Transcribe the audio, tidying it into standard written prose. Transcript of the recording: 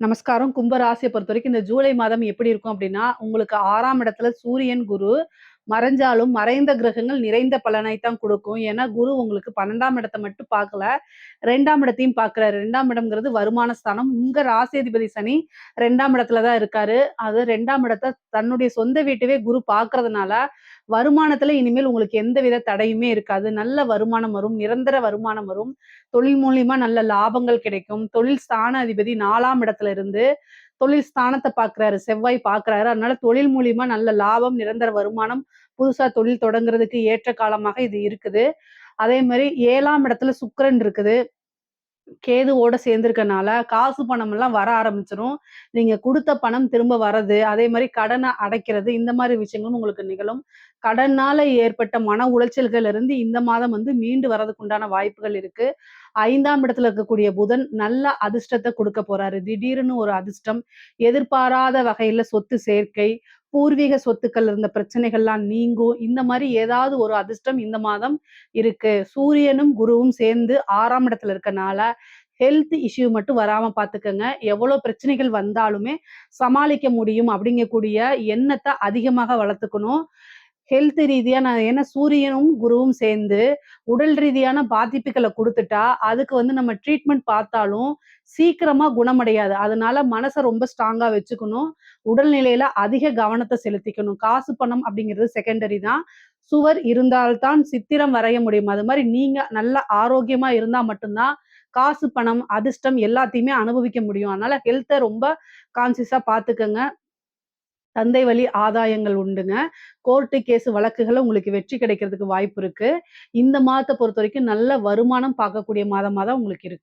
நமஸ்காரம். கும்ப ராசிய பொறுத்தவரைக்கும் இந்த ஜூலை மாதம் எப்படி இருக்கும் அப்டின்னா, உங்களுக்கு 6ஆம் இடத்துல சூரியன், குரு மறைஞ்சாலும், மறைந்த கிரகங்கள் நிறைந்த பலனை தான் குடுக்கும். ஏன்னா, குரு உங்களுக்கு 12ஆம் இடத்த மட்டும் பார்க்கல, 2ஆம் இடத்தையும் பார்க்குறாரு. 2ஆம் இடம்ங்கிறது வருமான ஸ்தானம். உங்க ராசியதிபதி சனி 2ஆம் இடத்துல தான் இருக்காரு. அது 2ஆம் இடத்த தன்னுடைய சொந்த வீட்டவே குரு பார்க்கறதுனால, வருமானத்துல இனிமேல் உங்களுக்கு எந்தவித தடையுமே இருக்காது. நல்ல வருமானம் வரும், நிரந்தர வருமானம் வரும். தொழில் மூலியமா நல்ல லாபங்கள் கிடைக்கும். தொழில் ஸ்தான அதிபதி 4ஆம் இடத்துல இருந்து தொழில் ஸ்தானத்த பார்க்குறாரு. செவ்வாய் பார்க்குறாரு. அதனால தொழில் மூலியமா நல்ல லாபம், நிரந்தர வருமானம், புதுசா தொழில் தொடங்குறதுக்கு ஏற்ற காலமாக இது இருக்குது. அதே மாரி 7ஆம் இடத்துல சுக்கிரன் இருக்குது. கேதுவோட சேர்ந்திருக்கனால, காசு பணமெல்லாம் வர ஆரம்பிச்சுரும். நீங்க குடுத்த பணம் திரும்ப வரது, அதே மாரி கடன அடைக்கிறது, இந்த மாரி விஷயங்களும் உங்களுக்கு நிகழும். கடன்னால ஏற்பட்ட மன உளைச்சல்கள் இருந்து இந்த மாதம் மீண்டு வரதுக்கு உண்டான வாய்ப்புகள் இருக்கு. 5ஆம் இடத்துல இருக்கக்கூடிய புதன் நல்ல அதிர்ஷ்டத்த குடுக்க போறாரு. திடீர்னு ஒரு அதிர்ஷ்டம், எதிர்பாராத வகையில சொத்து சேர்க்கை, பூர்வீக சொத்துக்கள் இருந்த பிரச்சனைகள்லாம் நீங்கும். இந்த மாரி ஏதாவது ஒரு அதிர்ஷ்டம் இந்த மாதம் இருக்கு. சூரியனும், குருவும் சேர்ந்து 6ஆம் இடத்துல இருக்கனால, ஹெல்த் இஷ்யூ மட்டும் வராம பார்த்துக்கங்க. எவ்வளோ பிரச்சனைகள் வந்தாலுமே சமாளிக்க முடியும் அப்படிங்கக்கூடிய எண்ணத்த அதிகமாக வளர்த்துக்கணும். ஹெல்த் ரீதியா ஏன்னா சூரியனும், குருவும் சேர்ந்து உடல் ரீதியான பாதிப்புகள குடுத்துட்டா, அதுக்கு நம்ம ட்ரீட்மெண்ட் பார்த்தாலும் சீக்கிரமா குணமடையாது. அதனால மனச ரொம்ப ஸ்ட்ராங்கா வச்சுக்கணும். உடல்நிலையில அதிக கவனத்த செலுத்திக்கணும். காசு, பணம் அப்படிங்கிறது செகண்டரி தான். சுவர் இருந்தால் தான் சித்திரம் வரைய முடியும். அது மாரி நீங்க நல்ல ஆரோக்கியமா இருந்தா மட்டும் தான், காசு, பணம், அதிர்ஷ்டம் எல்லாத்தையுமே அனுபவிக்க முடியும். அதனால ஹெல்த்த ரொம்ப கான்ஷியஸா பார்த்துக்கங்க. தந்தை வழி ஆதாயங்கள் உண்டுங்க. கோர்ட்டு, கேஸ் வழக்குகள்ல உங்களுக்கு வெற்றி கிடைக்கிறதுக்கு வாய்ப்பு இருக்கு. இந்த மாதத்த பொறுத்தவரைக்கும் நல்ல வருமானம் பார்க்கக்கூடிய மாதமா தான் உங்களுக்கு இருக்கு.